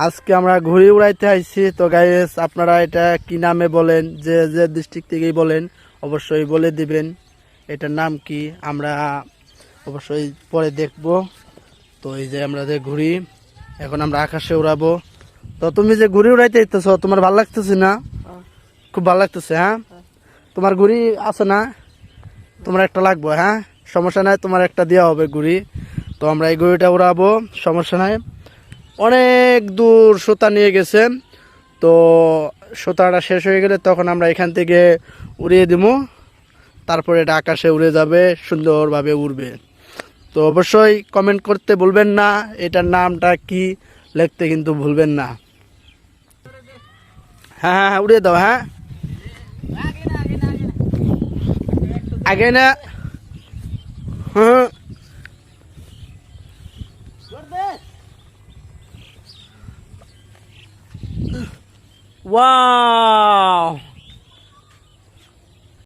আজকে আমরা ঘুড়ি উড়াইতে আইছি। তো গাইস আপনারা এটা কি নামে বলেন, যে যে ডিস্ট্রিক্ট থেকেই বলেন অবশ্যই বলে দিবেন এটার নাম কি, আমরা অবশ্যই পরে দেখব। তো এই যে আমরা যে ঘুড়ি এখন আমরা আকাশে উড়াবো। তো তুমি যে ঘুড়ি উড়াইতে ইচ্ছেছো তোমার ভালো লাগতেছে না? খুব ভালো লাগতেছে। হ্যাঁ, তোমার ঘুড়ি আছে না? তোমার একটা লাগবে। হ্যাঁ, সমস্যা নাই, তোমার একটা দেওয়া হবে ঘুড়ি। তো আমরা এই ঘুড়িটা উড়াবো, সমস্যা নাই। অনেক দূর সুতা নিয়ে গেছে, তো সুতাটা শেষ হয়ে গেলে তখন আমরা এখান থেকে উড়িয়ে দিব। তারপরে এটা আকাশে উড়ে যাবে, সুন্দরভাবে উড়বে। তো অবশ্যই কমেন্ট করতে ভুলবেন না, এটার নামটা কি লিখতে কিন্তু ভুলবেন না। হ্যাঁ হ্যাঁ হ্যাঁ, উড়িয়ে দাও। হ্যাঁ, আগে না। হ্যাঁ, ওয়াও।